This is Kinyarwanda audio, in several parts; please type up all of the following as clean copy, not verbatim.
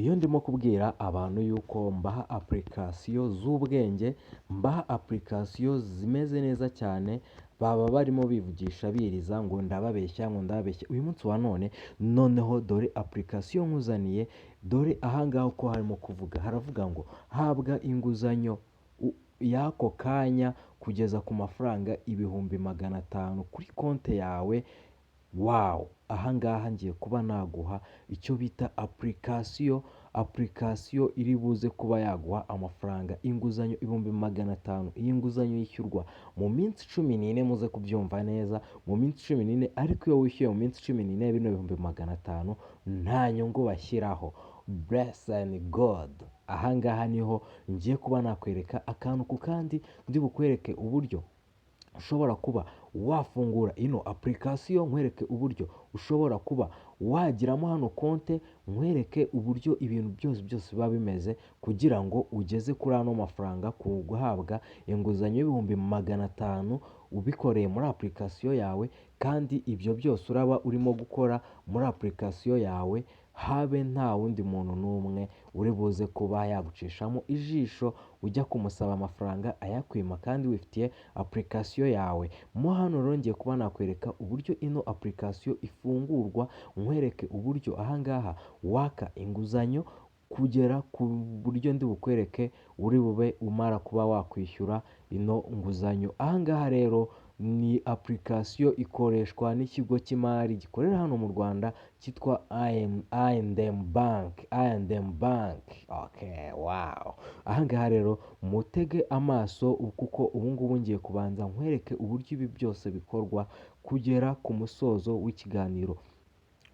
Iyo ndimo kubwira abantu yuko mbaha application z'ubwenge, mbaha application zimeze neza cyane, baba barimo bivugisha biriza ngo ndababeshya ngo ndababeshya. Uyu munsi wa none noneho dore application nkuzaniye, dore aha ngaha uko harimo kuvuga, haravuga ngo habwa inguzanyo y'ako kanya kugeza ku mafaranga 500,000 kuri konti yawe. Wow! Aha ngaha ngiye kuba naguha icyo bita application iri buze kuba yaguha amafaranga inguzanyo 500,000. Iyi nguzanyo yishyurwa mu minsi 14, muze kubyumva neza, mu minsi 14, ariko iyo wishyuye mu minsi 14 bino 500,000 nta nyungu bashyiraho. Blessed God! Aha ngaha niho ngiye kuba nakwereka akantu ku kandi, ndi bukwereke uburyo ushobora kuba wafungura ino application, nkwereke uburyo ushobora kuba wagiramo hano konte, nkwereke uburyo ibintu byose biba bimeze kugira ngo ugeze kuri ano mafaranga ku guhabwa inguzanyo y'500,000 ubikoreye muri application yawe, kandi ibyo byose uraba urimo gukora muri application yawe, habe nta wundi muntu n'umwe uri buze kuba yagucishamo ijisho ujya kumusaba amafaranga ayakwima kandi wifitiye application yawe. Mo hano rero ngiye kuba nakwereka uburyo ino application ifungurwa, nkwereke uburyo aha ngaha waka inguzanyo kugera ku buryo ndi bukwereke uri bube umara kuba wakwishyura ino nguzanyo. Aha ngaha rero ni application ikoreshwa n'ikigo cy'imari gikorera hano mu Rwanda cyitwa I&M Bank. Okay, wow! Aha ngaha rero mutege amaso kuko ubu ngubu ngiye kubanza nkwereke uburyo ibi byose bikorwa kugera ku musozo w'ikiganiro.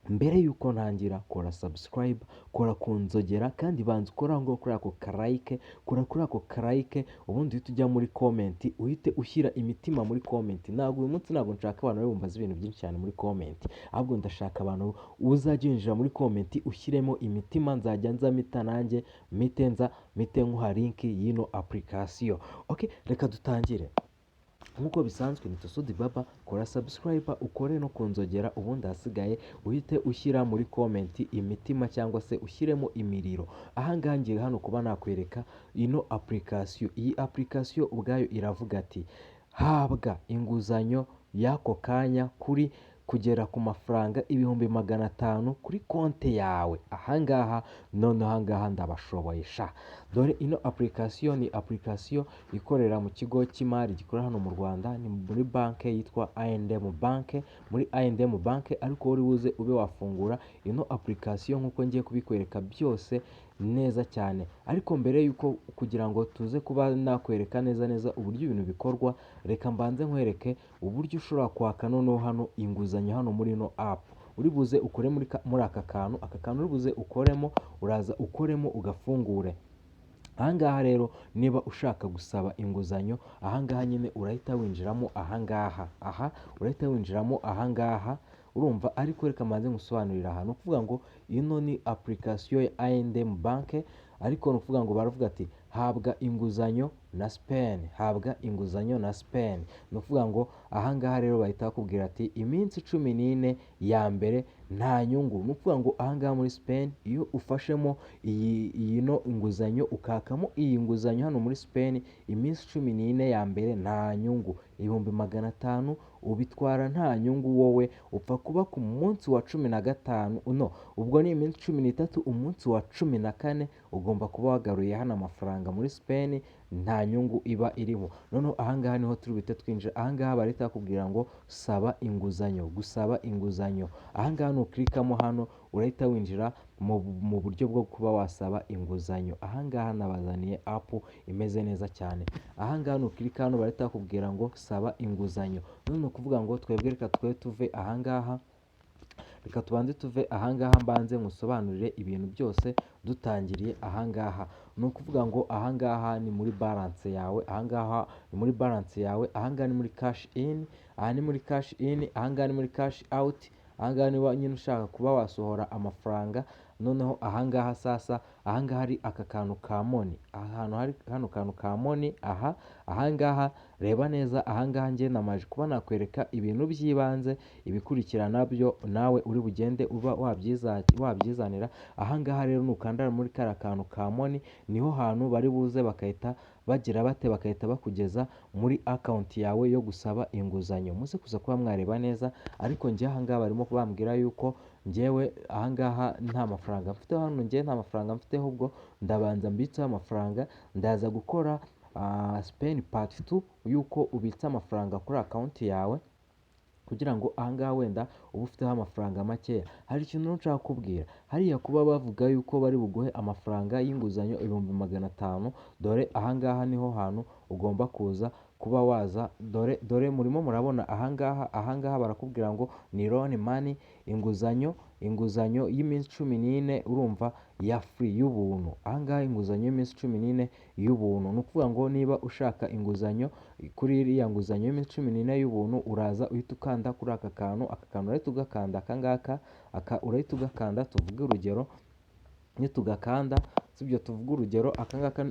Mbere yuko ntangira, kora subscribe, kora ku nzogera, kandi banza ukora ngo kuri ako karayike, kora kuri ako karayike, ubundi uhita ujya muri comment, uhite ushyira imitima muri comment. Ntabwo uyu munsi nshaka abantu bari bumbaza ibintu byinshi cyane muri comment, ahubwo ndashaka abantu uzajya winjira muri comment ushyiremo imitima, nzajya nzamita nanjye mite nkuha link y'ino application. Okay, reka dutangire. Nk'uko bisanzwe ni Tusudi Baba, kora subscribe, ukore no kunzogera, ubundi hasigaye uhite ushyira muri comment imitima cyangwa se ushyiremo imiriro. Aha ngaha ngiye hano kuba nakwereka ino application. Iyi application ubwayo iravuga ati habwa inguzanyo y'ako kanya kugera ku mafaranga 500,000 kuri konti yawe. Aha ngaha noneho aha ngaha ndabashoboye sha. Dore ino application ni application ikorera mu kigo cy'imari gikorera hano mu Rwanda, ni muri banki yitwa I&M Bank. Muri I&M Bank ariko uri buze ube wafungura ino application nk'uko ngiye kubikwereka byose neza cyane. Ariko mbere yuko, kugira ngo tuze kuba nakwereka neza uburyo ibintu bikorwa, reka mbanze nkwereke uburyo ushobora kwaka noneho hano inguzanyo hano muri ino app. Uri buze ukore muri aka kantu uri buze ukoremo, uraza ukoremo ugafungure. Aha ngaha rero niba ushaka gusaba inguzanyo, aha ngaha nyine urahita winjiramo aha ngaha. Urahita winjiramo aha ngaha, urumva. Ariko reka mbanze ngusobanurira ahantu kuvuga ngo ino ni application ya I&M Bank, ariko ni ukuvuga ngo baravuga ati habwa inguzanyo na Spain, habwa inguzanyo na Spain. Ni ukuvuga ngo aha ngaha rero bahita bakubwira ati iminsi 14 ya mbere nta nyungu. Ni ukuvuga ngo aha ngaha muri Spain iyo ufashemo iyi no inguzanyo, ukakamo iyi nguzanyo hano muri Spain, iminsi 14 ya mbere nta nyungu. 500,000 ubitwara nta nyungu, wowe upfa kuba ku munsi wa 15, ubwo ni iminsi 13, umunsi wa 14 ugomba kuba wagaruye hano amafaranga muri Spain, nta nyungu iba irimo. Noneho aha ngaha niho turi buhite twinjira. Aha ngaha barahita bakubwira ngo saba inguzanyo, gusaba inguzanyo. Aha ngaha nuklikamo hano urahita winjira mu buryo bwo kuba wasaba inguzanyo. Aha ngaha nabazaniye app imeze neza cyane. Aha ngaha nuklika hano barahita bakubwira ngo saba inguzanyo. None ni ukuvuga ngo twebwe reka tuve aha ngaha, reka tubanze tuve aha ngaha, mbanze ngusobanurire ibintu byose dutangiriye aha ngaha. Ni ukuvuga ngo aha ngaha ni muri balance yawe, aha ngaha ni muri balance yawe, aha ngaha ni muri cash in, aha ni muri cash in, aha ngaha ni muri cash out. Aha ngaha niba nyine ushaka kuba wasohora amafaranga, noneho ahangaha sasa ahangaha hari aka kantu ka moni, ahantu hari hano kantu ka moni ahangaha reba neza, ahangaha njye namaje kuba nakwereka ibintu by'ibanze, ibikurikirana byo nawe uri bugende uba wabyizanira. Ahangaha rero nukanda muri kariya kantu ka moni niho hantu bari buze bagahita bagira bate, bagahita bakugeza muri akawunti yawe yo gusaba inguzanyo. Muze kuza kuba mwareba neza, ariko njye ahangaha barimo bambwira yuko njyewe ahangaha nta mafaranga mfite, hano njye nta mafaranga mfite, ahubwo ndabanza mbitseho amafaranga, ndaza gukora Spain part 2 yuko ubitsa amafaranga kuri akawunti yawe kugira ngo ahangaha wenda uba ufiteho amafaranga makeya. Hari ikintu nshaka kukubwira, hariya kuba bavuga yuko bari buguhe amafaranga y'inguzanyo 500,000, dore ahangaha niho hantu ugomba kuza kuba waza, dore murimo murabona ahangaha barakubwira ngo ni loan money, inguzanyo y'iminsi 14, urumva ya free y'ubuntu. Ahangaha inguzanyo y'iminsi 14 y'ubuntu, ni ukuvuga ngo niba ushaka inguzanyo kuri iriya nguzanyo y'iminsi 14 y'ubuntu, uraza uhita ukanda kuri aka kantu urahita ugakanda, akangaka urahita ugakanda, tuvuge urugero nitugakanda, sibyo, tuvuge urugero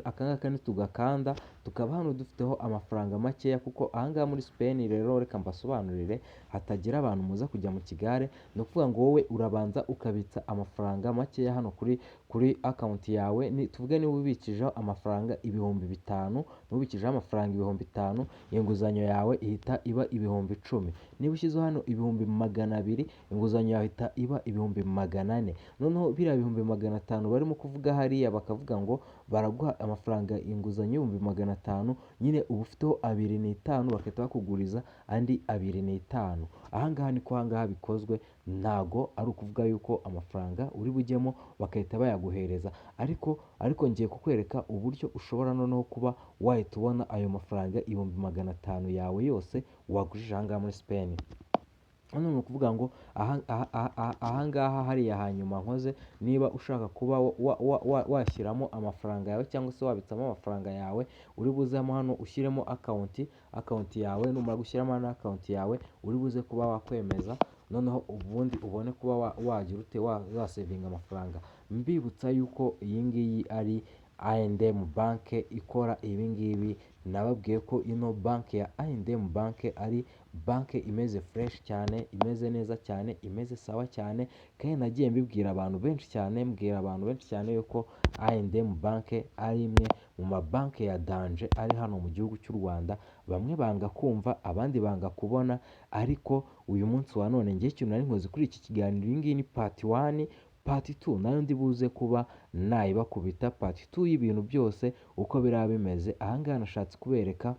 akangaka nitugakanda, tukaba hano dufiteho amafaranga makeya, kuko ahangaha muri Spain rero reka mbasobanurire hatagira abantu muza kujya mu kigare. Ni ukuvuga ngo wowe urabanza ukabitsa amafaranga makeya hano kuri akawunti yawe, tuvuge niba ubikijeho amafaranga 5,000, niba ubikijeho amafaranga 5,000, inguzanyo yawe ihita iba 10,010. Niba ushyizeho hano 200,000, inguzanyo yawe ihita iba 400,000. Noneho biriya 500,000 barimo kuvuga hariya bakavuga ngo baraguha amafaranga inguzanyo 500,000, nyine uba ufiteho 2,500, bagahita bakuguriza andi 2,500. Ahangaha niko ahangaha bikozwe, ntago ari ukuvuga yuko amafaranga uri bujyemo bagahita bayaguhereza, ariko ngiye kukwereka uburyo ushobora noneho kuba wahita ubona ayo mafaranga 500,000 yawe yose wagujije ahangaha muri Spain. Hano ni ukuvuga ngo ahangaha hariya hanyuma nkoze, niba ushaka kuba washyiramo amafaranga yawe cyangwa se wabitsamo amafaranga yawe, uri buzemo hano ushyiremo akawunti yawe, numara gushyiramo na akawunti yawe uri buze kuba wakwemeza, noneho ubundi ubone kuba wagira ute wasevinga amafaranga. Mbibutsa yuko iyi ngiyi ari I&M bank ikora ibi ngibi. Nababwiye ko ino banki ya I&M bank ari banki imeze fresh cyane, imeze neza cyane, imeze sawa cyane, kandi nagiye mbibwira abantu benshi cyane yuko I&M bank ari imwe mu mabanki ya danje ari hano mu gihugu cy'u Rwanda. Bamwe banga kumva, abandi banga kubona, ariko uyu munsi wa none ngiye ikintu nari nkoze kuri iki kiganiro, iyi ngiyi ni part 1, part 2 nayo ndi buze kuba nayibakubita part 2 y'ibintu byose uko biraba bimeze. Ahangaha nashatse kubereka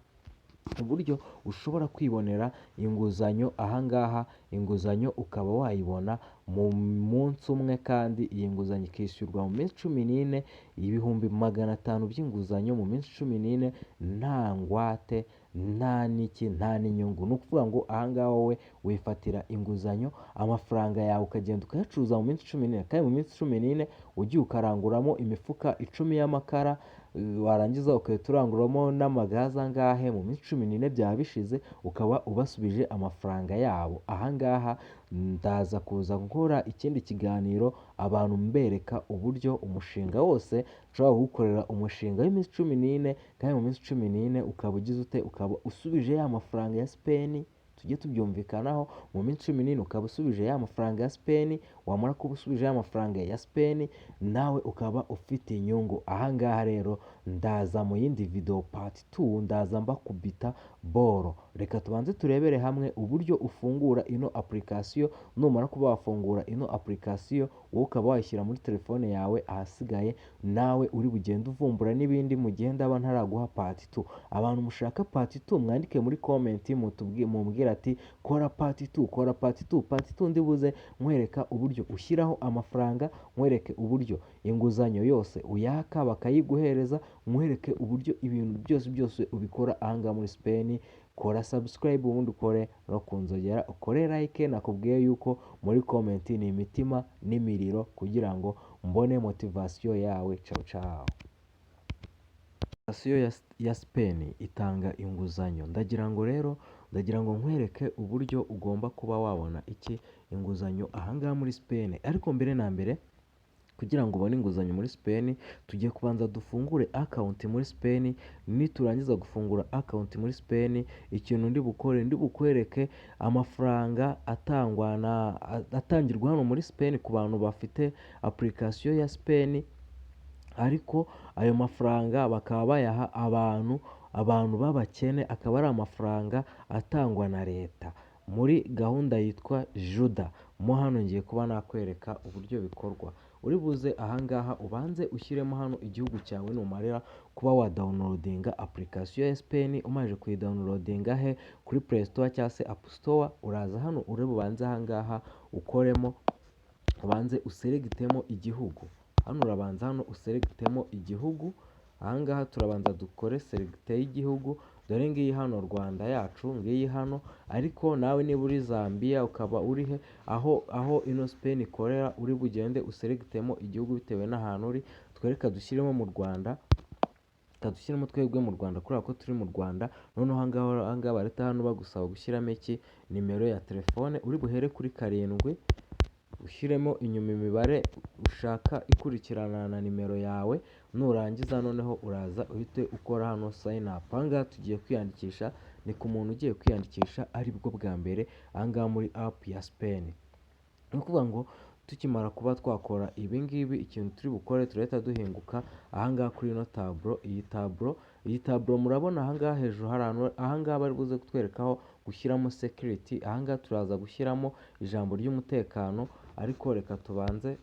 uburyo ushobora kwibonera inguzanyo, ahangaha inguzanyo ukaba wayibona mu munsi umwe, kandi iyi nguzanyo ikishyurwa mu minsi 14, 500,000 by'inguzanyo mu minsi 14, nta ngwate, nta n'inyungu. Ni ukuvuga ngo ahangaha wowe wifatira inguzanyo, amafaranga yawe ukagenda ukayacuruza mu minsi 14, kandi mu minsi 14 ugiye ukaranguramo imifuka 10 y'amakara, warangiza ugahita uranguramo n'amagaze angahe, mu minsi 14 byaba bishize, ukaba ubasubije amafaranga yabo. Ahangaha ndaza kuza gukora ikindi kiganiro abantu mbereka uburyo umushinga wose ushobora kuwukorera umushinga w'iminsi 14, kandi mu minsi 14 ukaba ugize ute, ukaba usubije ya mafaranga ya Spain. Tujye tubyumvikanaho, mu minsi 14 ukaba usubije ya mafaranga ya Spain, wamara kuba usubije ya mafaranga ya Spain nawe ukaba ufite inyungu. Ahangaha rero ndaza mu yindi video part 2, ndaza mbakubita boro. Reka tubanze turebere hamwe uburyo ufungura ino application. Numara kuba wafungura ino application, wowe ukaba wayishyira muri telefone yawe, ahasigaye nawe uri bugende uvumbura n'ibindi mu gihe ndaba ntaraguha part 2. Abantu mushaka part 2 mwandike muri comment, mumbwira ati kora part 2, kora part 2. Part 2 ndibuze nkwereka uburyo ushyiraho amafaranga, nkwereke uburyo inguzanyo yose uyaka bakayiguhereza, nkwereke uburyo ibintu byose ubikora ahangaha muri Spain. Kora subscribe, ubundi ukore no kunzogera, ukore like. Nakubwiye yuko muri comment ni imitima n'imiriro kugira ngo mbone motivation yawe. Ciao. Sitasiyo ya Spain itanga inguzanyo. Ndagira ngo nkwereke uburyo ugomba kuba wabona inguzanyo ahangaha muri Spain. Ariko mbere na mbere kugira ngo ubone inguzanyo muri Spain, tugiye kubanza dufungure akawunti muri Spain, niturangiza gufungura akawunti muri Spain, ikintu ndi bukwereke amafaranga atangirwa hano muri Spain ku bantu bafite application ya Spain, ariko ayo mafaranga bakaba bayaha abantu b'abakene, akaba ari amafaranga atangwa na leta muri gahunda yitwa JUDA. Mo hano ngiye kuba nakwereka uburyo bikorwa. Uri buze ahangaha ubanze ushyiremo hano igihugu cyawe numarira kuba wa downloadinga application ya Spain. Umaze kuyidownloadinga he kuri Play Store cyangwa se App Store, uraza hano uri bubanze ahangaha ukoremo, ubanze uselegitemo igihugu. Hano urabanza hano uselegitemo igihugu, ahangaha turabanza dukore selegite y'igihugu. Dore ngiyi hano Rwanda yacu, ngiyi hano, ariko nawe niba uri Zambia ukaba uri he, aho ino Spain ikorera, uri bugende uselegitemo igihugu bitewe n'ahantu uri. Twereka dushyiremo mu Rwanda, dushyiremo twebwe mu Rwanda kubera ko turi mu Rwanda. Noneho ahangaha bareta hano bagusaba gushyiramo iki, nimero ya telefone, uri buhere kuri 7, ushyiremo inyuma imibare ushaka ikurikirana na nimero yawe. Nurangiza noneho uraza uhite ukora hano sign up. Ahangaha tugiye kwiyandikisha, ni ku muntu ugiye kwiyandikisha aribwo bwa mbere ahangaha muri app ya Spain. Ni ukuvuga ngo tukimara kuba twakora ibi ngibi, ikintu turi bukore turahita duhinguka ahangaha kuri ino taburo. Iyi taburo murabona ahangaha hejuru hari ahantu, ahangaha bari buze kutwerekaho gushyiramo security. Ahangaha turaza gushyiramo ijambo ry'umutekano, ariko reka tubanze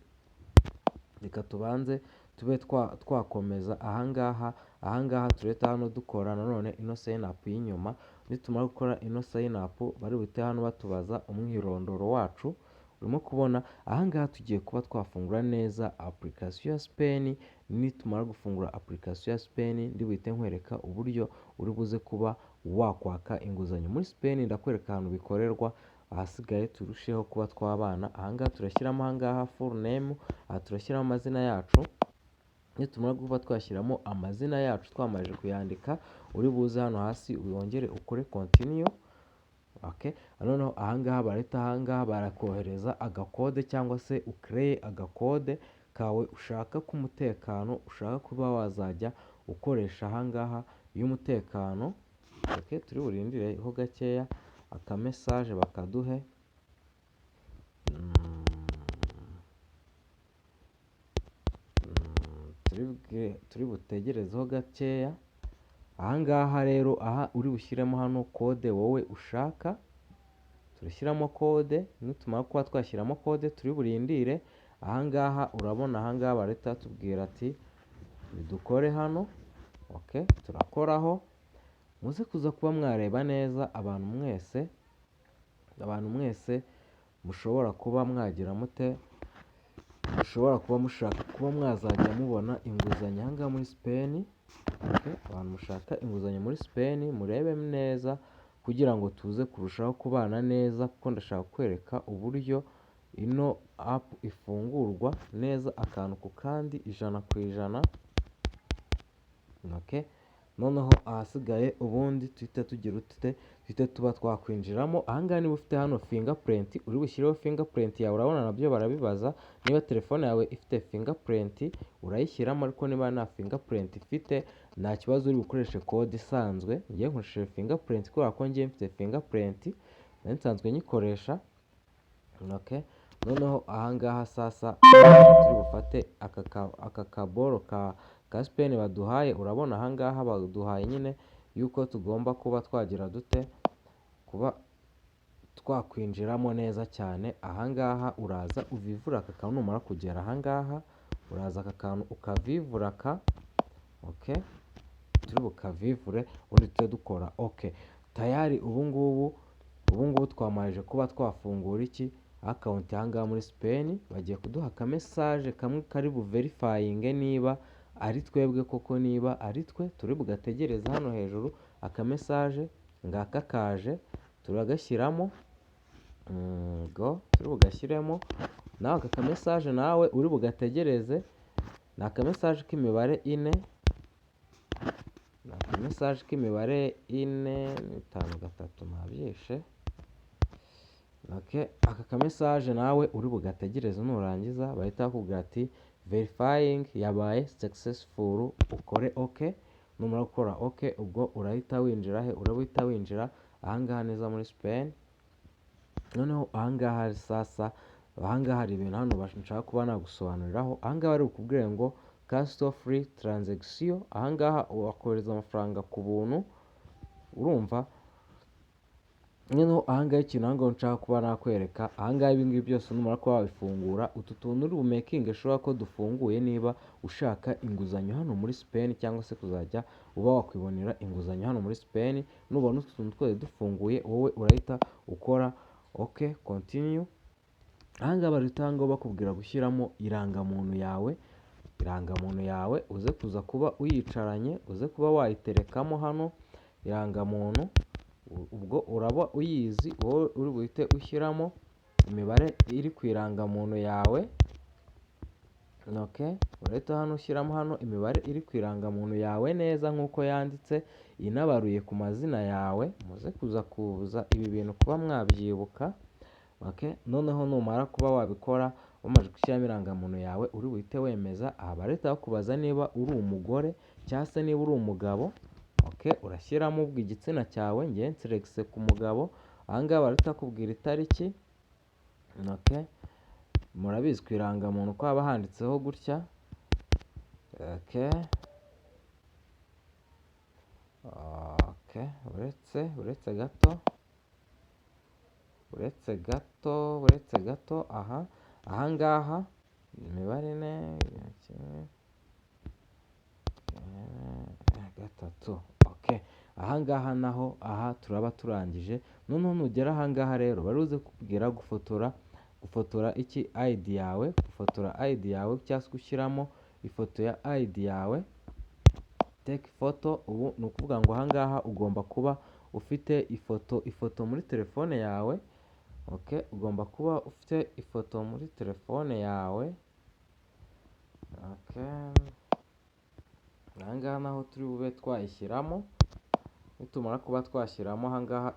tube twakomeza ahangaha tureta hano dukora nanone ino sign up y'inyuma. Nitumara gukora ino sign up, bari buhite hano batubaza umwirondoro wacu. Urimo kubona ahangaha tugiye kuba twafungura neza application ya Spain. Nitumara gufungura application ya Spain, ndi buhite nkwereka uburyo uri buze kuba wakwaka inguzanyo muri Spain. Ndakwereka ahantu bikorerwa, ahasigaye turusheho kuba twabana. Ahangaha turashyiramo ahangaha full name, aha turashyiramo amazina yacu. Nitumara kuba twashyiramo amazina yacu twamaze kuyandika, uri buze hano hasi wongere ukore continue. Okay, noneho ahangaha barakohereza agakode cyangwa se ukreye agakode kawe ushaka k'umutekano, ushaka kuba wazajya ukoresha ahangaha y'umutekano. Okay, turi burindire ho gakeya aka message bakaduhe. Turi butegerezeho gakeya. Ahangaha rero aha uri bushyiremo hano kode wowe ushaka, turashyiramo kode. Nitumara kuba twashyiramo kode turi burindire. Ahangaha urabona ahangaha bareta tubwira ati dukore hano. Okay, turakoraho. Muze kuza kuba mwareba neza abantu mwese mushobora kuba mwagira mute, mushobora kuba mushaka kuba mwazajya mubona inguzanyo ahangaha muri Spain. Okay, abantu mushaka inguzanyo muri Spain murebe neza kugira ngo tuze kurushaho kubana neza, kuko ndashaka kwereka uburyo ino app ifungurwa neza akantu ku kandi, 100%. Okay, noneho ahasigaye ubundi tuhite tuba twakwinjiramo. Ahangaha niba ufite hano fingerprint, uri bushyireho fingerprint yawe. Urabona nabyo barabibaza, niba telefone yawe ifite fingerprint urayishyiramo, ariko niba nta fingerprint ifite nta kibazo, uri bukoreshe code isanzwe. Ngiye nkoresheje fingerprint kubera ko ngiye mfite fingerprint nari nsanzwe nyikoresha. Okay, noneho ahangaha sasa turi bufate aka kaboro ka Spain baduhaye. Urabona ahangaha baduhaye nyine yuko tugomba kuba twagira dute, kuba twakwinjiramo neza cyane. Ahangaha uraza uvivura aka kantu, numara kugera ahangaha uraza aka kantu ukavivura ka. Okay, turi bukavivure ubundi tujye dukora. Okay, tayari ubungubu twamaje kuba twafungura iki account ahangaha muri Spain. Bagiye kuduha aka message kamwe kari buverifying niba ari twebwe koko. Niba ari twe turi bugategereza hano hejuru aka message ngaka kaje, turagashyiramo. Turi bugashyiremo nawe aka message nawe uri bugategereze. Ni aka message k'imibare 4, ni aka message k'imibare 4 5 nabyishe. Okay, aka message nawe uri bugategereze, nurangiza bahita bakubwira ati verifying yabaye successful, ukore OK. Numara gukora OK, ubwo urahita winjira he? Urahita winjira ahangaha neza muri Spain. Noneho ahangaha sasa, ahangaha hari ibintu hano nshaka kuba nagusobanuriraho. Ahangaha bari bukubwire ngo castle free transaction, ahangaha wakohereza amafaranga ku buntu, urumva. Noneho ahangaha ikintu ahangaha nshaka kuba nakwereka, ahangaha ibi ngibi byose numara kuba wabifungura, utu tuntu uri bumekinge sure ko dufunguye niba ushaka inguzanyo hano muri Spain, cyangwa se kuzajya uba wakwibonera inguzanyo hano muri Spain. Nubona utu tuntu twose dufunguye, wowe urahita ukora OK continue. Ahangaha bahita bakubwira gushyiramo irangamuntu yawe, irangamuntu yawe uze kuza kuba uyicaranye, uze kuba wayiterekamo hano irangamuntu. Ubwo uraba uyizi, wowe uri buhite ushyiramo imibare iri ku irangamuntu yawe. OK, urahita hano ushyiramo hano imibare iri ku irangamuntu yawe neza nk'uko yanditse, inabaruye ku mazina yawe. Muze kuza ibi bintu kuba mwabyibuka. OK, noneho numara kuba wabikora wamaze gushyiramo irangamuntu yawe, uri buhite wemeza. Aha barahita bakubaza niba uri umugore cyangwa se niba uri umugabo. OK, urashyiramo ubwo igitsina cyawe, ngiye nselegise ku mugabo. Ahangaha barahita bakubwira itariki. OK, murabizi ku irangamuntu ko haba handitseho gutya. OK, uretse gato. Ahangaha imibare 4 OK, ahangaha naho turaba turangije. Noneho nugera ahangaha rero baruze kukubwira gufotora iki ID yawe, gufotora ID yawe cyangwa se gushyiramo ifoto ya ID yawe, take photo. Ubu ni ukuvuga ngo ahangaha ugomba kuba ufite ifoto muri telefone yawe. OK, ugomba kuba ufite ifoto muri telefone yawe. OK, ahangaha naho turi bube twayishyiramo. Nitumara kuba twashyiramo ahangaha